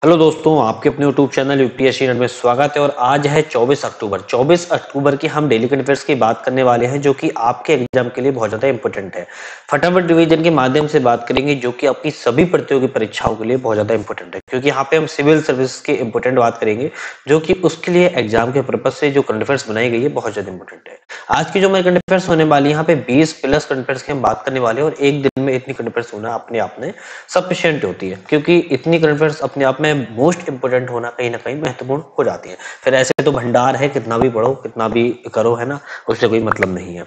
Hello दोस्तों, आपके अपने यूट्यूब चैनल यूपीएससी नेट में स्वागत है। और आज है 24 अक्टूबर। 24 अक्टूबर की हम डेली करंट अफेयर्स की बात करने वाले हैं, जो कि आपके एग्जाम के लिए बहुत ज्यादा इंपॉर्टेंट है। फटाफट रिवीजन के माध्यम से बात करेंगे, जो कि आपकी सभी प्रतियोगी परीक्षाओं के लिए बहुत ज्यादा इंपॉर्टेंट है, क्योंकि यहाँ पे हम सिविल सर्विस के इंपॉर्टेंट बात करेंगे, जो कि उसके लिए एग्जाम के पर्पज से जो करंट अफेयर्स बनाई गई है बहुत ज्यादा इंपॉर्टेंट है। आज की जो हमारी करंट अफेयर्स होने वाली है, यहाँ पे 20 प्लस करंट अफेयर्स की हम बात करने वाले हैं। और एक दिन में इतनी करंट अफेयर्स होना अपने आप में सफिशिएंट होती है, क्योंकि इतनी करंट अफेयर्स अपने आप में मोस्ट इंपोर्टेंट होना कहीं ना कहीं महत्वपूर्ण हो जाती है। फिर ऐसे तो भंडार है, कितना भी पढ़ो कितना भी करो, है ना, उससे कोई मतलब नहीं है।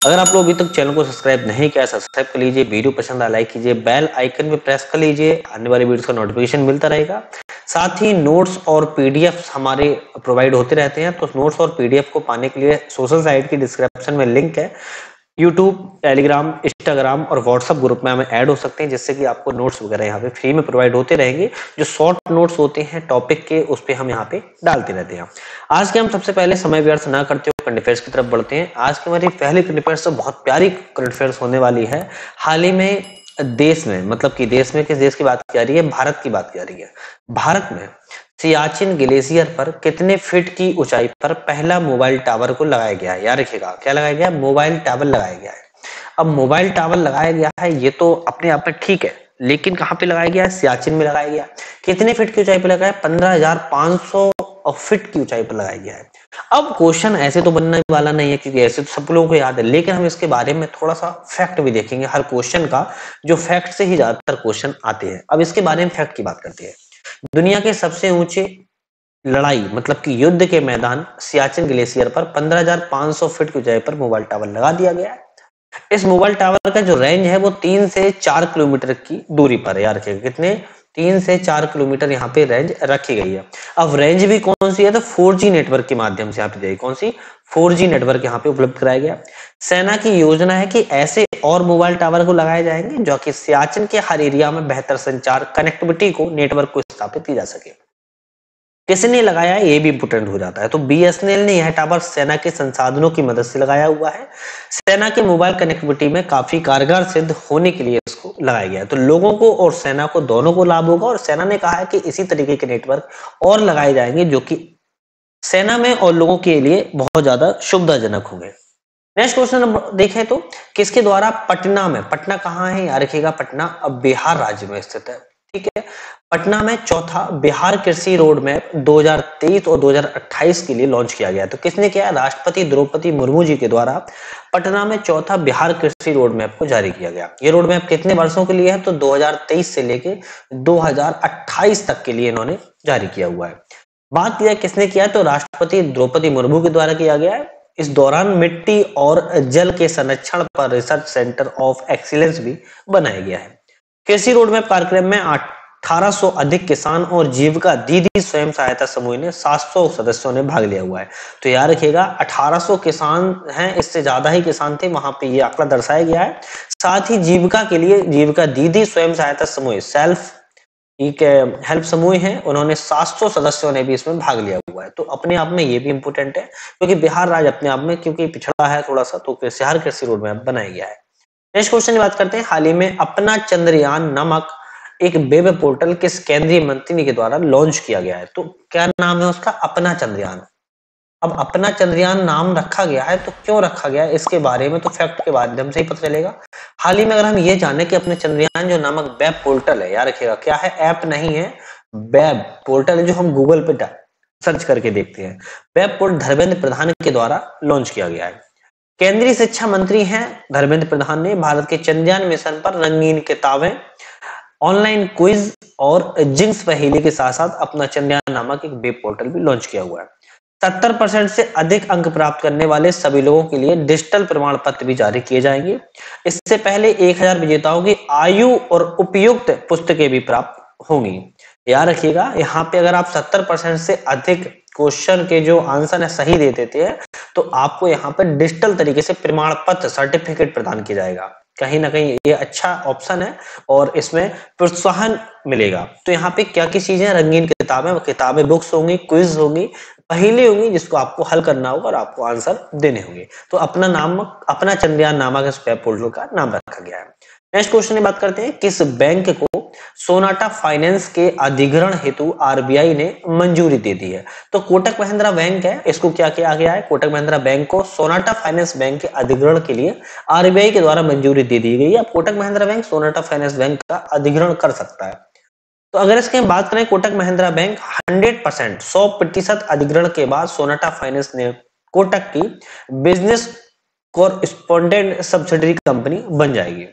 अगर आप लोग अभी तक चैनल को सब्सक्राइब नहीं किया, सब्सक्राइब कर लीजिए, वीडियो पसंद आया लाइक कीजिए, बेल आइकन पे प्रेस कर लीजिए, आने वाली वीडियोस का नोटिफिकेशन मिलता रहेगा। साथ ही नोट्स और पीडीएफ हमारे प्रोवाइड होते रहते हैं, तो नोट्स और पीडीएफ को पाने के लिए सोशल साइट की डिस्क्रिप्शन में लिंक है। यूट्यूब, टेलीग्राम, इंस्टाग्राम और व्हाट्सएप ग्रुप में हमें ऐड हो सकते हैं, जिससे कि आपको नोट्स वगैरह यहाँ पे फ्री में प्रोवाइड होते रहेंगे। जो शॉर्ट नोट्स होते हैं टॉपिक के, उस पे हम यहाँ पे डालते रहते हैं। आज के हम सबसे पहले समय व्यर्थ ना करते हुए करंट अफेयर्स की तरफ बढ़ते हैं। आज की हमारी पहली करंट अफेयर्स बहुत प्यारी करंट अफेयर्स होने वाली है। हाल ही में देश में, मतलब कि देश में किस देश की बात की जा रही है, भारत की बात की जा रही है। भारत में सियाचिन ग्लेशियर पर कितने फीट की ऊंचाई पर पहला मोबाइल टावर को लगाया गया है? याद रखिएगा, क्या लगाया गया है? मोबाइल टावर लगाया गया है। अब मोबाइल टावर लगाया गया है, ये तो अपने आप में ठीक है, लेकिन कहाँ पे लगाया गया है? सियाचिन में लगाया गया। कितने फीट की ऊंचाई पर लगाया है? 15,500 फीट की ऊंचाई पर लगाया गया है। अब क्वेश्चन ऐसे तो बनने वाला नहीं है, क्योंकि ऐसे तो सब लोगों को याद है, लेकिन हम इसके बारे में थोड़ा सा फैक्ट भी देखेंगे। हर क्वेश्चन का जो फैक्ट से ही ज्यादातर क्वेश्चन आते हैं। अब इसके बारे में फैक्ट की बात करते हैं। दुनिया के सबसे ऊंचे लड़ाई, मतलब कि युद्ध के मैदान सियाचिन ग्लेशियर पर 15,500 फीट की ऊंचाई पर मोबाइल टावर लगा दिया गया है। इस मोबाइल टावर का जो रेंज है वो 3 से 4 किलोमीटर की दूरी पर है। याद रखिएगा, कितने? 3 से 4 किलोमीटर यहाँ पे रेंज रखी गई है। अब रेंज भी कौन सी है? तो 4G नेटवर्क के माध्यम से यहाँ पे जाएगी। कौन सी? 4G नेटवर्क यहाँ पे उपलब्ध कराया गया। सेना की योजना है कि ऐसे और मोबाइल टावर को लगाए जाएंगे, जो कि सियाचिन के हर एरिया में बेहतर संचार कनेक्टिविटी को, नेटवर्क को स्थापित की जा सके। किसने लगाया है, ये भी इंपोर्टेंट हो जाता है। तो बीएसएनएल ने यह टावर सेना के संसाधनों की मदद से लगाया हुआ है। सेना के मोबाइल कनेक्टिविटी में काफी कारगर सिद्ध होने के लिए इसको लगाया गया है। तो लोगों को और सेना को, दोनों को लाभ होगा। और सेना ने कहा है कि इसी तरीके के नेटवर्क और लगाए जाएंगे, जो कि सेना में और लोगों के लिए बहुत ज्यादा सुविधाजनक होंगे। नेक्स्ट क्वेश्चन देखें तो, किसके द्वारा पटना में, पटना कहाँ है याद रखिएगा, पटना अब बिहार राज्य में स्थित है, ठीक है। पटना में चौथा बिहार कृषि रोड मैप 2023 और 2028 के लिए लॉन्च किया गया। तो किसने किया? राष्ट्रपति द्रौपदी मुर्मू जी के द्वारा पटना में चौथा बिहार कृषि रोड मैप को जारी किया गया। ये रोड मैप कितने वर्षों के लिए है? तो 2023 से लेके 2028 तक के लिए इन्होंने जारी किया हुआ है। बात किया किसने किया? तो राष्ट्रपति द्रौपदी मुर्मू के द्वारा किया गया है। इस दौरान मिट्टी और जल के संरक्षण पर रिसर्च सेंटर ऑफ एक्सीलेंस भी बनाया गया है। कृषि रोड मैप कार्यक्रम में 1800 अधिक किसान और जीविका दीदी स्वयं सहायता समूह ने 700 सदस्यों ने भाग लिया हुआ है। तो याद रखिएगा, 1800 किसान हैं, इससे ज्यादा ही किसान थे, वहां पे ये आंकड़ा दर्शाया गया है। साथ ही जीविका के लिए जीविका दीदी स्वयं सहायता समूह, सेल्फ हेल्प समूह है, उन्होंने 700 सदस्यों ने भी इसमें भाग लिया हुआ है। तो अपने आप में ये भी इंपोर्टेंट है, क्योंकि बिहार राज्य अपने आप में क्योंकि पिछड़ा है थोड़ा सा, तो बिहार कृषि रोड मैप बनाया गया है। नेक्स्ट क्वेश्चन की बात करते हैं। हाल ही में अपना चंद्रयान नामक एक वेब पोर्टल किस केंद्रीय मंत्री के द्वारा लॉन्च किया गया है? तो क्या नाम है उसका? अपना चंद्रयान। अब अपना चंद्रयान नाम रखा गया है, तो क्यों रखा गया है इसके बारे में तो फैक्ट के माध्यम से ही पता चलेगा। हाल ही में अगर हम ये जाने कि अपने चंद्रयान जो नामक वेब पोर्टल है, याद रखिएगा, क्या है? ऐप नहीं है, वेब पोर्टल है, जो हम गूगल पे सर्च करके देखते हैं। वेब पोर्टल धर्मेंद्र प्रधान के द्वारा लॉन्च किया गया है। केंद्रीय शिक्षा मंत्री हैं धर्मेंद्र प्रधान ने भारत के चंद्रयान मिशन पर रंगीन किताबें, ऑनलाइन क्विज और जिंक्स पहेली के साथ साथ अपना चंद्रयान नामक एक वेब पोर्टल भी लॉन्च किया हुआ है। 70% से अधिक अंक प्राप्त करने वाले सभी लोगों के लिए डिजिटल प्रमाण पत्र भी जारी किए जाएंगे। इससे पहले 1000 विजेताओं की आयु और उपयुक्त पुस्तकें भी प्राप्त होंगी। याद रखिएगा, यहाँ पे अगर आप 70% से अधिक क्वेश्चन के जो आंसर है सही दे देते हैं, तो आपको यहाँ पर डिजिटल तरीके से प्रमाण पत्र, सर्टिफिकेट प्रदान किया जाएगा। कहीं ना कहीं ये अच्छा ऑप्शन है और इसमें प्रोत्साहन मिलेगा। तो यहाँ पे क्या क्या चीजें? रंगीन किताबें बुक्स होंगी, क्विज होंगी, पहेली होंगी, जिसको आपको हल करना होगा और आपको आंसर देने होंगे। तो अपना चंद्रयान नामक इस वेब पोर्टल का नाम रखा गया है। नेक्स्ट क्वेश्चन की बात करते हैं, किस बैंक को सोनाटा फाइनेंस के अधिग्रहण हेतु आरबीआई ने मंजूरी दे दी है? तो कोटक महिंद्रा बैंक है, इसको क्या किया गया है? कोटक महिंद्रा बैंक को सोनाटा फाइनेंस बैंक के अधिग्रहण के लिए आरबीआई के द्वारा मंजूरी दे दी गई है। अब Kotak Mahindra bank Sonata finance bank का अधिग्रहण कर सकता है। तो अगर इसके बात करें, कोटक महिंद्रा बैंक 100% 100% अधिग्रहण के बाद सोनाटा फाइनेंस ने कोटक की बिजनेस कॉरस्पॉन्डेंट सब्सिडरी कंपनी बन जाएगी।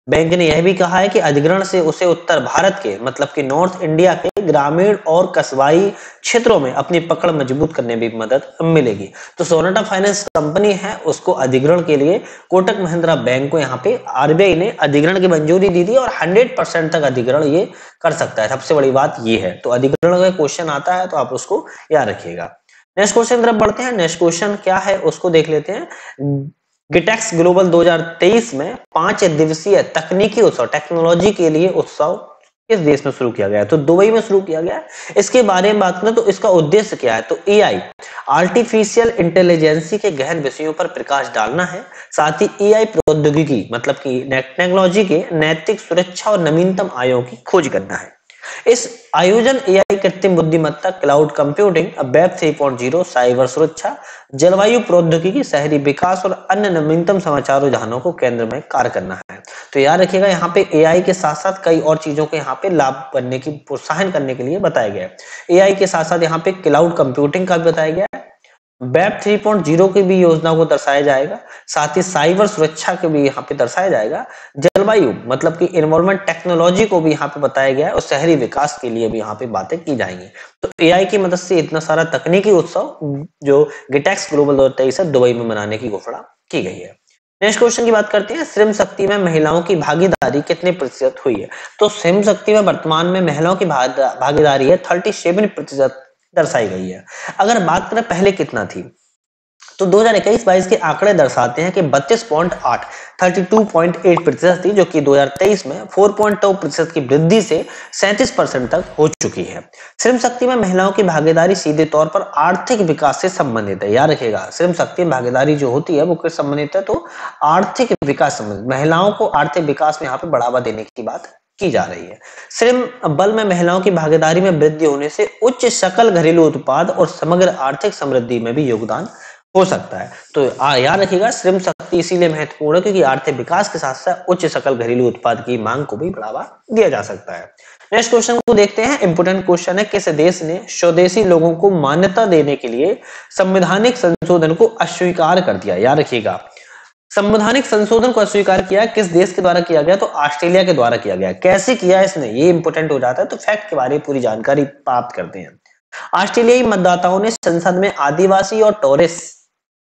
बैंक ने यह भी कहा है कि अधिग्रहण से उसे उत्तर भारत के मतलब कि नॉर्थ इंडिया के ग्रामीण और कस्बाई क्षेत्रों में अपनी पकड़ मजबूत करने में भी मदद मिलेगी। तो सोनाटा फाइनेंस कंपनी है, उसको अधिग्रहण के लिए कोटक महिंद्रा बैंक को यहाँ पे आरबीआई ने अधिग्रहण की मंजूरी दी थी और 100% तक अधिग्रहण ये कर सकता है। सबसे बड़ी बात ये है। तो अधिग्रहण का क्वेश्चन आता है तो आप उसको याद रखिएगा। नेक्स्ट क्वेश्चन की तरफ बढ़ते हैं। नेक्स्ट क्वेश्चन क्या है उसको देख लेते हैं। गिटेक्स ग्लोबल 2023 में 5 दिवसीय तकनीकी उत्सव, टेक्नोलॉजी के लिए उत्सव किस देश में शुरू किया गया है? तो दुबई में शुरू किया गया है। इसके बारे में बात करें तो इसका उद्देश्य क्या है? तो एआई, आर्टिफिशियल इंटेलिजेंसी के गहन विषयों पर प्रकाश डालना है। साथ ही एआई प्रौद्योगिकी मतलब कि टेक्नोलॉजी के नैतिक, सुरक्षा और नवीनतम आयों की खोज करना है। इस आयोजन एआई, कृत्रिम बुद्धिमत्ता, क्लाउड कंप्यूटिंग, वेब 3.0, साइबर सुरक्षा, जलवायु प्रौद्योगिकी, शहरी विकास और अन्य नवीनतम समाचार रुझानों को केंद्र में कार्य करना है। तो याद रखिएगा, यहाँ पे एआई के साथ साथ कई और चीजों को यहाँ पे लाभ बनने की प्रोत्साहन करने के लिए बताया गया है। एआई के साथ साथ यहाँ पे क्लाउड कंप्यूटिंग का भी बताया गया है, वेब 3.0 की भी योजना को दर्शाया जाएगा, साथ ही साइबर सुरक्षा को भी यहाँ पे दर्शाया जाएगा, जलवायु मतलब कि एनवायरमेंट टेक्नोलॉजी को भी यहाँ पे बताया गया है और शहरी विकास के लिए भी यहाँ पे बातें की जाएंगी। तो एआई की मदद से इतना सारा तकनीकी उत्सव जो गिटेक्स ग्लोबल 2023 है दुबई में मनाने की घोषणा की गई है। नेक्स्ट क्वेश्चन की बात करते हैं। श्रम शक्ति में महिलाओं की भागीदारी कितने प्रतिशत हुई है? तो श्रम शक्ति में वर्तमान में महिलाओं की भागीदारी है 37% दर्शाई गई है। अगर बात करें पहले कितना थी, तो 2021-22 के आंकड़े दर्शाते हैं कि 32.8% थी, जो कि 2023 में 4.2% की वृद्धि से 37% तक हो चुकी है। श्रम शक्ति में महिलाओं की भागीदारी सीधे तौर पर आर्थिक विकास से संबंधित है। याद रखिएगा, श्रम शक्ति में भागीदारी जो होती है वो किससे संबंधित है? तो आर्थिक विकास संबंधित, महिलाओं को आर्थिक विकास में यहाँ पे बढ़ावा देने की बात की जा रही है। श्रम बल में महिलाओं की भागीदारी में वृद्धि होने से उच्च सकल घरेलू उत्पाद और समग्र आर्थिक समृद्धि में भी योगदान हो सकता है। तो याद रखिएगा, श्रम शक्ति इसीलिए महत्वपूर्ण है क्योंकि आर्थिक विकास के साथ साथ उच्च सकल घरेलू उत्पाद की मांग को भी बढ़ावा दिया जा सकता है। नेक्स्ट क्वेश्चन को देखते हैं। इंपोर्टेंट क्वेश्चन है, किस देश ने स्वदेशी लोगों को मान्यता देने के लिए संवैधानिक संशोधन को अस्वीकार कर दिया? याद रखिएगा, संवैधानिक संशोधन को अस्वीकार किया किस देश के द्वारा किया गया? तो ऑस्ट्रेलिया के द्वारा किया गया। कैसे किया इसने, ये इंपोर्टेंट हो जाता है, तो फैक्ट के बारे में पूरी जानकारी प्राप्त करते हैं। ऑस्ट्रेलियाई मतदाताओं ने संसद में आदिवासी और टोरेस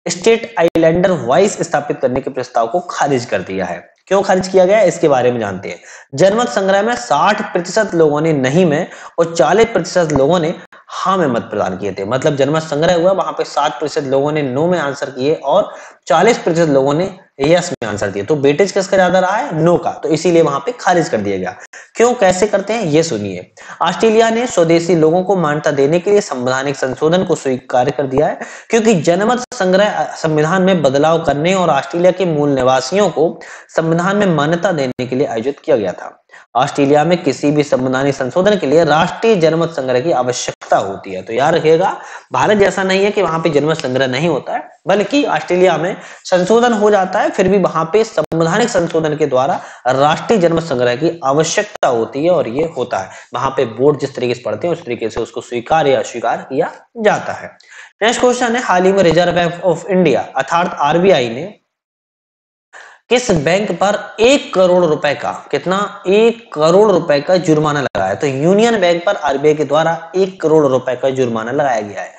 स्टेट आइलैंडर वॉइस स्थापित करने के प्रस्ताव को खारिज कर दिया है। क्यों खारिज किया गया इसके बारे में जानते हैं। जनमत संग्रह में 60% लोगों ने नहीं में और 40% लोगों ने हाँ में मत प्रदान किए थे। मतलब जनमत संग्रह हुआ, वहां पे 60% लोगों ने नो में आंसर किए और 40% लोगों ने यस में आंसर दिए। तो वेटेज किसका ज्यादा रहा है? नो का। तो इसीलिए वहां पे खारिज कर दिया गया। क्यों, कैसे करते हैं ये सुनिए। ऑस्ट्रेलिया ने स्वदेशी लोगों को मान्यता देने के लिए संवैधानिक संशोधन को स्वीकार कर दिया है क्योंकि जनमत संग्रह संविधान में बदलाव करने और ऑस्ट्रेलिया के मूल निवासियों को संविधान में मान्यता देने के लिए आयोजित किया गया था। ऑस्ट्रेलिया में किसी भी संवैधानिक संशोधन के लिए राष्ट्रीय जनमत संग्रह की आवश्यकता होती है। तो याद रखिएगा, भारत जैसा नहीं है कि वहां पे जनमत संग्रह नहीं होता है, बल्कि ऑस्ट्रेलिया में संशोधन हो जाता है, फिर भी वहां पे संवैधानिक संशोधन के द्वारा राष्ट्रीय जनमत संग्रह की आवश्यकता होती है और ये होता है। वहां पे बोर्ड जिस तरीके से पढ़ते हैं उस तरीके से उसको स्वीकार या अस्वीकार किया जाता है। नेक्स्ट क्वेश्चन है, हाल ही में रिजर्व बैंक ऑफ इंडिया अर्थात आरबीआई ने किस बैंक पर 1 करोड़ रुपए का, कितना, 1 करोड़ रुपए का जुर्माना लगाया? तो यूनियन बैंक पर आरबीआई के द्वारा 1 करोड़ रुपए का जुर्माना लगाया गया है।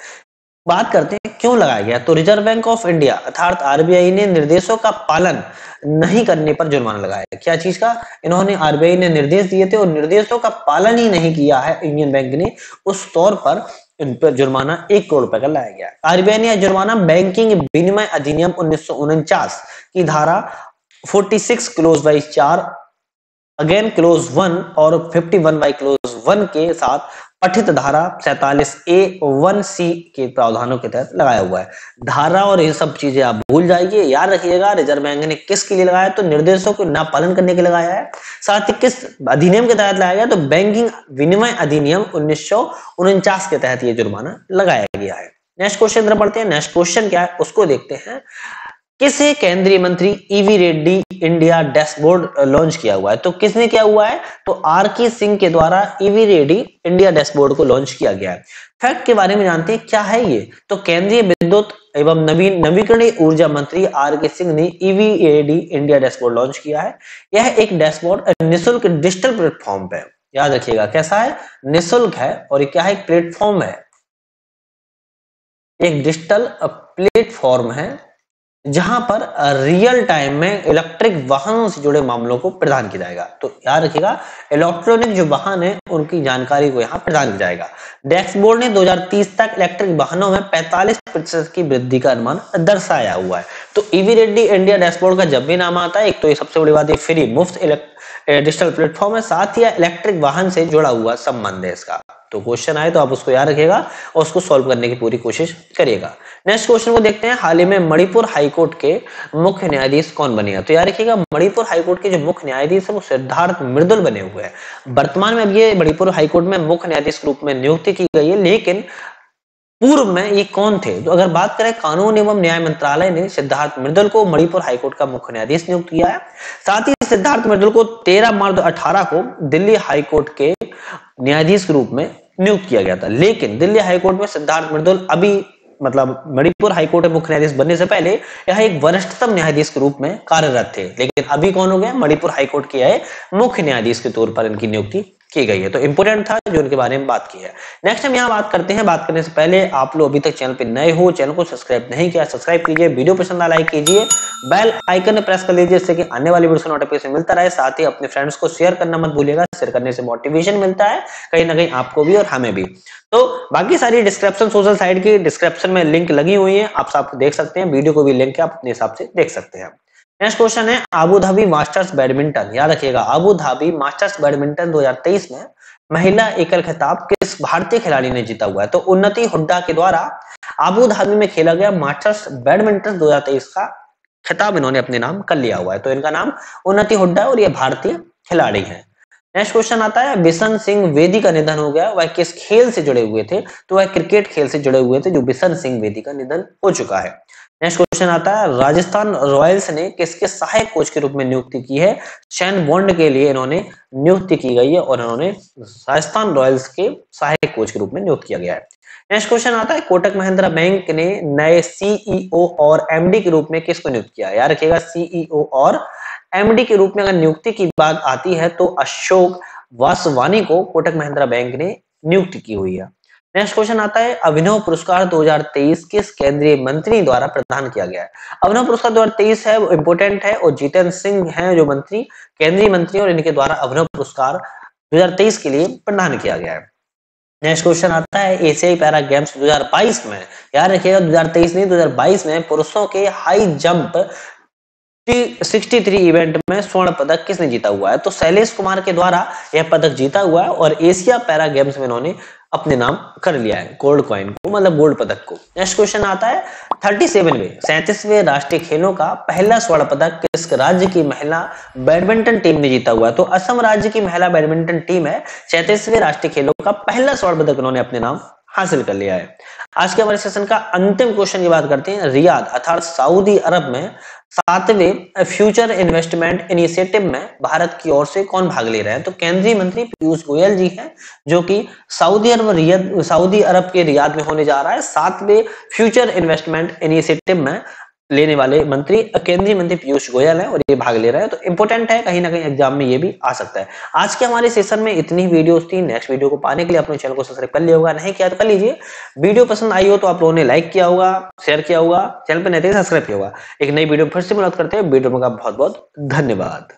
बात करते हैं क्यों लगाया गया। तो रिजर्व बैंक ऑफ इंडिया अर्थात आरबीआई ने निर्देशों का पालन नहीं करने पर जुर्माना लगाया। क्या चीज का? इन्होंने, आरबीआई ने निर्देश दिए थे और निर्देशों का पालन ही नहीं किया है यूनियन बैंक ने, उस तौर पर इन पर जुर्माना 1 करोड़ रुपए का लगाया गया। आरबीआई ने यह जुर्माना बैंकिंग विनिमय अधिनियम 1949 की धारा 46 क्लोज बाई 4 अगेन क्लोज 1 और 51 बाई क्लोज 1 के साथ पठित धारा 47A1C के प्रावधानों के तहत लगाया हुआ है। धारा और ये सब चीजें आप भूल जाइए, याद रखिएगा रिजर्व बैंक ने किसके लिए लगाया, तो निर्देशों को ना पालन करने के लिए लगाया है। साथ ही किस अधिनियम के तहत लगाया गया, तो बैंकिंग विनिमय अधिनियम 1949 के तहत ये जुर्माना लगाया गया है। नेक्स्ट क्वेश्चन पढ़ते हैं। नेक्स्ट क्वेश्चन क्या है उसको देखते हैं। किसे केंद्रीय मंत्री EV Reddy India dashboard launch किया हुआ है, तो किसने किया हुआ है, तो आर.के. सिंह के द्वारा ईवी रेड्डी इंडिया डैशबोर्ड को लॉन्च किया गया है। फैक्ट के बारे में जानते हैं क्या है ये, तो केंद्रीय विद्युत एवं नवीकरणीय ऊर्जा मंत्री आर.के. सिंह ने EV Reddy India dashboard launch किया है। यह एक डैशबोर्ड निःशुल्क डिजिटल प्लेटफॉर्म पे, याद रखिएगा कैसा है, निःशुल्क है और ये क्या है, एक प्लेटफॉर्म है, एक डिजिटल प्लेटफॉर्म है जहां पर रियल टाइम में इलेक्ट्रिक वाहनों से जुड़े मामलों को प्रदान किया जाएगा। तो याद रखिएगा इलेक्ट्रॉनिक जो वाहन है उनकी जानकारी को यहां प्रदान किया जाएगा। डैशबोर्ड ने 2030 तक इलेक्ट्रिक वाहनों में 45% की वृद्धि का अनुमान दर्शाया हुआ है। तो ईवी रेड्डी इंडिया डैशबोर्ड का जब भी नाम आता है, एक तो ये सबसे बड़ी बात है फ्री मुफ्त डिजिटल प्लेटफॉर्म है, साथ ही इलेक्ट्रिक वाहन से जुड़ा हुआ संबंध है इसका। तो क्वेश्चन आए तो आप उसको याद रखिएगा और उसको सॉल्व करने की पूरी कोशिश करिएगा। नेक्स्ट क्वेश्चन को देखते हैं। हाल ही में मणिपुर हाईकोर्ट के मुख्य न्यायाधीश कौन बने हैं, तो याद रखिएगा मणिपुर हाईकोर्ट के जो मुख्य न्यायाधीश है वो सिद्धार्थ मृदुल बने हुए हैं। वर्तमान में अब ये मणिपुर हाईकोर्ट में मुख्य न्यायाधीश के रूप में नियुक्ति की गई है, लेकिन पूर्व में ये कौन थे, तो अगर बात करें कानून एवं न्याय मंत्रालय ने सिद्धार्थ मृदुल को मणिपुर हाईकोर्ट का मुख्य न्यायाधीश नियुक्त किया है। साथ ही सिद्धार्थ मृदुल को 13 मार्च 2018 को दिल्ली हाईकोर्ट के न्यायाधीश के रूप में नियुक्त किया गया था, लेकिन दिल्ली हाईकोर्ट में सिद्धार्थ मृदुल अभी मतलब मणिपुर हाईकोर्ट के मुख्य न्यायाधीश बनने से पहले यह एक वरिष्ठतम न्यायाधीश के रूप में कार्यरत थे, लेकिन अभी कौन हो गए, मणिपुर हाईकोर्ट के मुख्य न्यायाधीश के तौर पर इनकी नियुक्ति की गई है। तो इंपोर्टेंट था जो उनके बारे में बात की है। नेक्स्ट हम यहाँ बात करते हैं। बात करने से पहले आप लोग अभी तक चैनल पे नए हो, चैनल को सब्सक्राइब नहीं किया, सब्सक्राइब कीजिए, वीडियो पसंद आया लाइक कीजिए, बेल आइकन प्रेस कर लीजिए जिससे कि आने वाली वीडियो का नोटिफिकेशन मिलता रहे। साथ ही अपने फ्रेंड्स को शेयर करना मत भूलिएगा, शेयर करने से मोटिवेशन मिलता है कहीं ना कहीं आपको भी और हमें भी। तो बाकी सारी डिस्क्रिप्शन सोशल साइट की डिस्क्रिप्शन में लिंक लगी हुई है, आप सब देख सकते हैं, वीडियो को भी लिंक है, आप अपने हिसाब से देख सकते हैं। नेक्स्ट क्वेश्चन है अबू धाबी मास्टर्स बैडमिंटन, याद रखिएगा अबू धाबी मास्टर्स बैडमिंटन 2023 में महिला एकल खिताब किस भारतीय खिलाड़ी ने जीता हुआ है, तो उन्नति हुड्डा के द्वारा अबू धाबी में खेला गया मास्टर्स बैडमिंटन 2023 का खिताब इन्होंने अपने नाम कर लिया हुआ है। तो इनका नाम उन्नति हुड्डा और ये भारतीय खिलाड़ी है। नेक्स्ट क्वेश्चन आता है बिशन सिंह बेदी का निधन हो गया, वह किस खेल से जुड़े हुए थे, तो वह क्रिकेट खेल से जुड़े हुए थे, जो बिशन सिंह बेदी का निधन हो चुका है। नेक्स्ट क्वेश्चन आता है राजस्थान रॉयल्स ने किसके सहायक कोच के रूप में नियुक्ति की है, शैन बॉन्ड के लिए इन्होंने नियुक्ति की गई है और इन्होंने राजस्थान रॉयल्स के सहायक कोच के रूप में नियुक्त किया गया है। नेक्स्ट क्वेश्चन आता है कोटक महिंद्रा बैंक ने नए सीईओ और एमडी के रूप में किसको नियुक्त किया है, याद रखिएगा सीईओ और एमडी के रूप में अगर नियुक्ति की बात आती है तो अशोक वासवानी को कोटक महिंद्रा बैंक ने नियुक्ति की हुई है। नेक्स्ट क्वेश्चन आता है अभिनव पुरस्कार 2023 किस केंद्रीय मंत्री द्वारा प्रदान किया गया है। अभिनव पुरस्कार 2023 है वो इंपोर्टेंट है और जितेंद्र सिंह हैं जो मंत्री केंद्रीय मंत्री और इनके द्वारा अभिनव पुरस्कार 2023 के लिए प्रदान किया गया है। नेक्स्ट क्वेश्चन आता है एशियाई पैरा गेम्स 2022 में, याद रखिएगा 2023 नहीं 2022 में पुरुषों के हाई जंप 63 इवेंट में स्वर्ण पदक किसने जीता हुआ है, तो शैलेश कुमार के द्वारा यह पदक जीता हुआ है और एशिया पैरा गेम्स में इन्होंने अपने नाम कर लिया है गोल्ड कॉइन को, मतलब गोल्ड पदक को। नेक्स्ट क्वेश्चन आता है 37वें राष्ट्रीय खेलों का पहला स्वर्ण पदक किस राज्य की महिला बैडमिंटन टीम ने जीता हुआ है, तो असम राज्य की महिला बैडमिंटन टीम है 37वें राष्ट्रीय खेलों का पहला स्वर्ण पदक उन्होंने अपने नाम हासिल कर लिया है। आज के हमारे सेशन का अंतिम क्वेश्चन की बात करते हैं। रियाद अर्थात सऊदी अरब में 7वें फ्यूचर इन्वेस्टमेंट इनिशिएटिव में भारत की ओर से कौन भाग ले रहे हैं, तो केंद्रीय मंत्री पीयूष गोयल जी हैं जो कि सऊदी अरब के रियाद में होने जा रहा है। 7वें फ्यूचर इन्वेस्टमेंट इनिशिएटिव में लेने वाले मंत्री केंद्रीय मंत्री पीयूष गोयल हैं और ये भाग ले रहे हैं, तो इंपोर्टेंट है, कहीं ना कहीं एग्जाम में ये भी आ सकता है। आज के हमारे सेशन में इतनी वीडियोस थी। नेक्स्ट वीडियो को पाने के लिए अपने चैनल को सब्सक्राइब कर लिया होगा, नहीं किया तो कर लीजिए। वीडियो पसंद आई हो तो आप लोगों ने लाइक किया होगा, शेयर किया होगा, चैनल पर नहीं थे सब्सक्राइब किया होगा। एक नई वीडियो फिर से मुलाकात करते हैं। वीडियो में बहुत बहुत धन्यवाद।